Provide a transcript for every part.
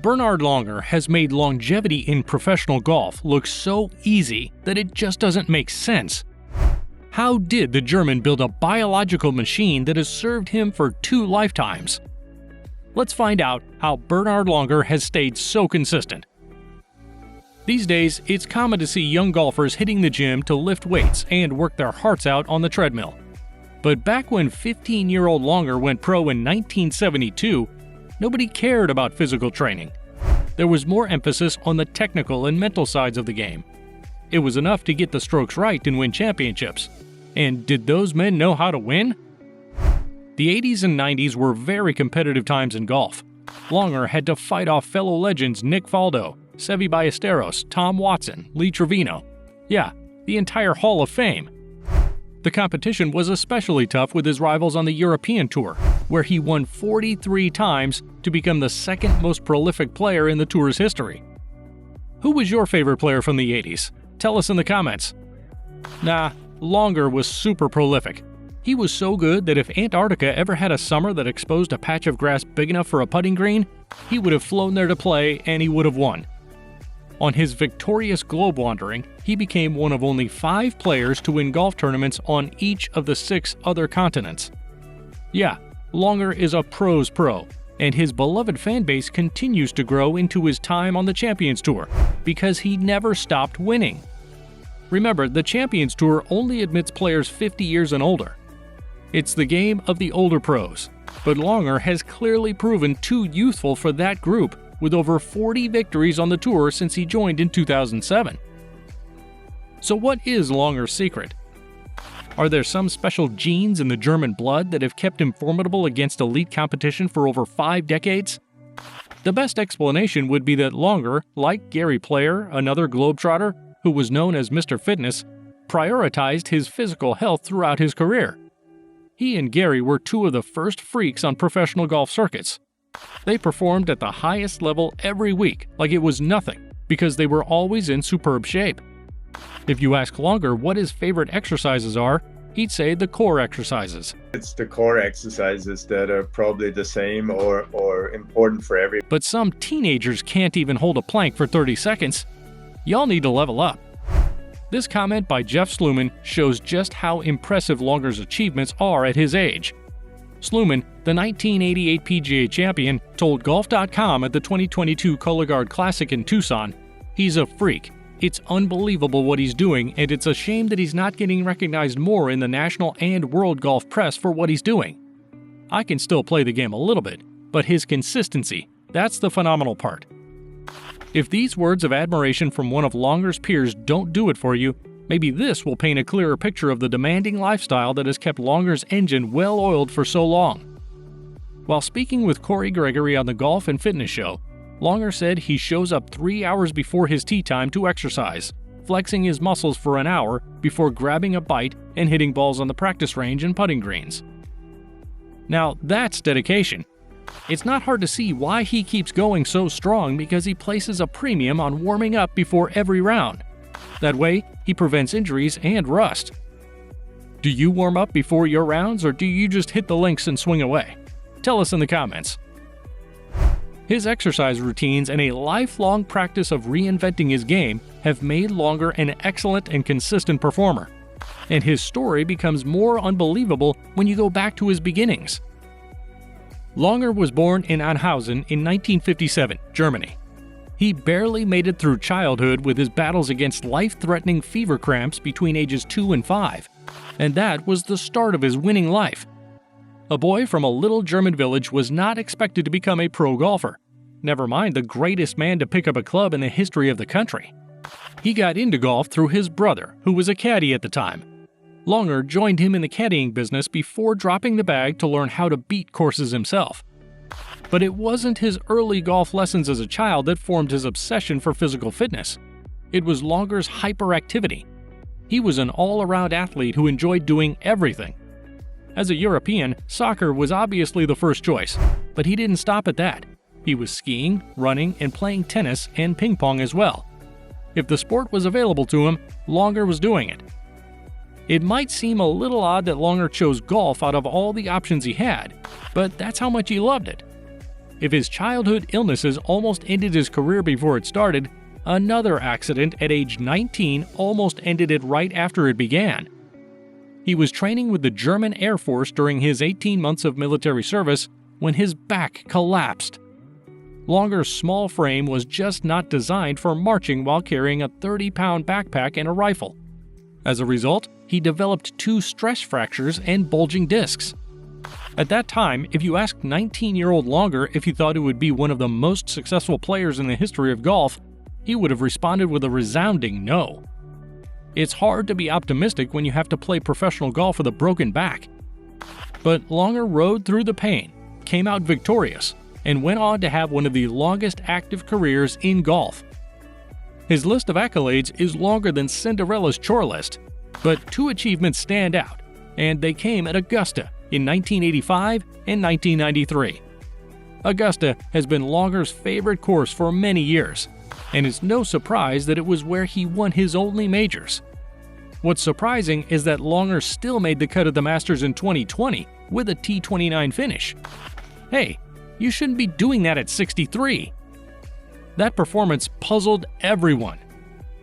Bernhard Langer has made longevity in professional golf look so easy that it just doesn't make sense. How did the German build a biological machine that has served him for 2 lifetimes? Let's find out how Bernhard Langer has stayed so consistent. These days, it's common to see young golfers hitting the gym to lift weights and work their hearts out on the treadmill. But back when 15-year-old Langer went pro in 1972, nobody cared about physical training. There was more emphasis on the technical and mental sides of the game. It was enough to get the strokes right and win championships. And did those men know how to win? The 80s and 90s were very competitive times in golf. Langer had to fight off fellow legends Nick Faldo, Seve Ballesteros, Tom Watson, Lee Trevino. Yeah, the entire Hall of Fame. The competition was especially tough with his rivals on the European Tour, where he won 43 times to become the second most prolific player in the tour's history. Who was your favorite player from the 80s? Tell us in the comments. Nah, Langer was super prolific. He was so good that if Antarctica ever had a summer that exposed a patch of grass big enough for a putting green, he would have flown there to play and he would have won. On his victorious globe wandering, he became one of only 5 players to win golf tournaments on each of the 6 other continents. Yeah, Langer is a pro's pro, and his beloved fan base continues to grow into his time on the Champions Tour because he never stopped winning. Remember, the Champions Tour only admits players 50 years and older. It's the game of the older pros, but Langer has clearly proven too youthful for that group, with over 40 victories on the tour since he joined in 2007. So what is Langer's secret? Are there some special genes in the German blood that have kept him formidable against elite competition for over 5 decades? The best explanation would be that Langer, like Gary Player, another globetrotter who was known as Mr. Fitness, prioritized his physical health throughout his career. He and Gary were 2 of the first freaks on professional golf circuits. They performed at the highest level every week like it was nothing because they were always in superb shape. If you ask Langer what his favorite exercises are, he'd say the core exercises. It's the core exercises that are probably the same or important for every. But some teenagers can't even hold a plank for 30 seconds. Y'all need to level up. This comment by Jeff Sluman shows just how impressive Langer's achievements are at his age. Sluman, the 1988 PGA champion, told Golf.com at the 2022 Cologuard Classic in Tucson, "He's a freak. It's unbelievable what he's doing, and it's a shame that he's not getting recognized more in the national and world golf press for what he's doing. I can still play the game a little bit, but his consistency, that's the phenomenal part." If these words of admiration from one of Langer's peers don't do it for you, maybe this will paint a clearer picture of the demanding lifestyle that has kept Langer's engine well-oiled for so long. While speaking with Corey Gregory on the Golf and Fitness Show, Langer said he shows up 3 hours before his tee time to exercise, flexing his muscles for an hour before grabbing a bite and hitting balls on the practice range and putting greens. Now, that's dedication. It's not hard to see why he keeps going so strong because he places a premium on warming up before every round. That way, he prevents injuries and rust. Do you warm up before your rounds, or do you just hit the links and swing away? Tell us in the comments. His exercise routines and a lifelong practice of reinventing his game have made Langer an excellent and consistent performer. And his story becomes more unbelievable when you go back to his beginnings. Langer was born in Anhausen in 1957, Germany. He barely made it through childhood with his battles against life-threatening fever cramps between ages 2 and 5, and that was the start of his winning life. A boy from a little German village was not expected to become a pro golfer, never mind the greatest man to pick up a club in the history of the country. He got into golf through his brother, who was a caddy at the time. Langer joined him in the caddying business before dropping the bag to learn how to beat courses himself. But it wasn't his early golf lessons as a child that formed his obsession for physical fitness. It was Langer's hyperactivity. He was an all-around athlete who enjoyed doing everything. As a European, soccer was obviously the first choice, but he didn't stop at that. He was skiing, running, and playing tennis and ping pong as well. If the sport was available to him, Langer was doing it. It might seem a little odd that Langer chose golf out of all the options he had, but that's how much he loved it. If his childhood illnesses almost ended his career before it started, another accident at age 19 almost ended it right after it began. He was training with the German Air Force during his 18 months of military service when his back collapsed. Langer's small frame was just not designed for marching while carrying a 30-pound backpack and a rifle. As a result, he developed 2 stress fractures and bulging discs. At that time, if you asked 19-year-old Langer if he thought he would be one of the most successful players in the history of golf, he would have responded with a resounding no. It's hard to be optimistic when you have to play professional golf with a broken back. But Langer rode through the pain, came out victorious, and went on to have one of the longest active careers in golf. His list of accolades is longer than Cinderella's chore list, but 2 achievements stand out, and they came at Augusta in 1985 and 1993. Augusta has been Langer's favorite course for many years, and it's no surprise that it was where he won his only majors. What's surprising is that Langer still made the cut at the Masters in 2020 with a T29 finish. Hey, you shouldn't be doing that at 63. That performance puzzled everyone.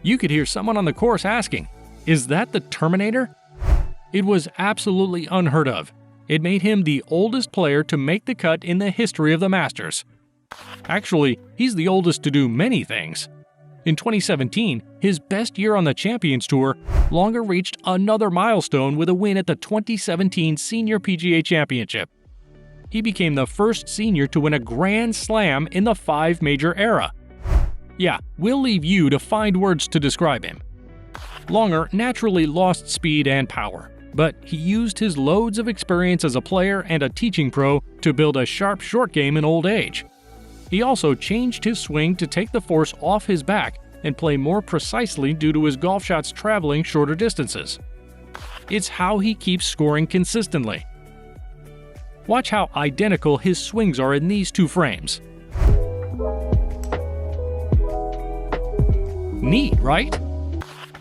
You could hear someone on the course asking, "Is that the Terminator?" It was absolutely unheard of. It made him the oldest player to make the cut in the history of the Masters. Actually, he's the oldest to do many things. In 2017, his best year on the Champions Tour, Langer reached another milestone with a win at the 2017 Senior PGA Championship. He became the first senior to win a Grand Slam in the 5-major era. Yeah, we'll leave you to find words to describe him. Langer naturally lost speed and power, but he used his loads of experience as a player and a teaching pro to build a sharp short game in old age. He also changed his swing to take the force off his back and play more precisely due to his golf shots traveling shorter distances. It's how he keeps scoring consistently. Watch how identical his swings are in these 2 frames. Neat, right?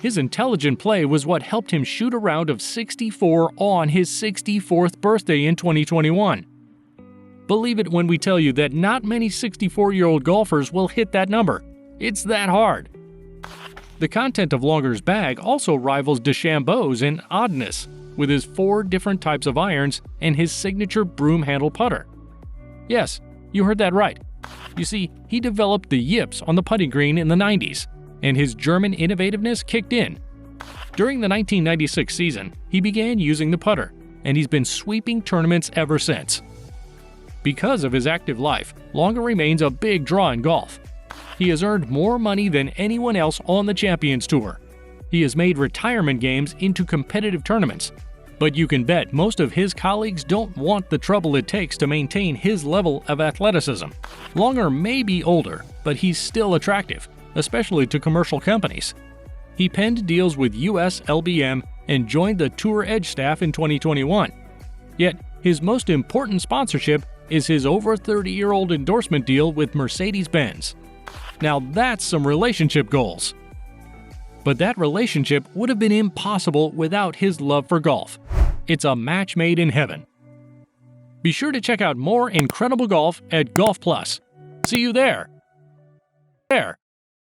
His intelligent play was what helped him shoot a round of 64 on his 64th birthday in 2021. Believe it when we tell you that not many 64-year-old golfers will hit that number. It's that hard. The content of Langer's bag also rivals DeChambeau's in oddness, with his 4 different types of irons and his signature broom handle putter. Yes, you heard that right. You see, he developed the yips on the putting green in the 90s, and his German innovativeness kicked in. During the 1996 season, he began using the putter, and he's been sweeping tournaments ever since. Because of his active life, Langer remains a big draw in golf. He has earned more money than anyone else on the Champions Tour. He has made retirement games into competitive tournaments, but you can bet most of his colleagues don't want the trouble it takes to maintain his level of athleticism. Langer may be older, but he's still attractive, especially to commercial companies. He penned deals with US LBM and joined the Tour Edge staff in 2021. Yet, his most important sponsorship is his over 30-year-old endorsement deal with Mercedes-Benz. Now that's some relationship goals. But that relationship would have been impossible without his love for golf. It's a match made in heaven. Be sure to check out more incredible golf at Golf Plus. See you there.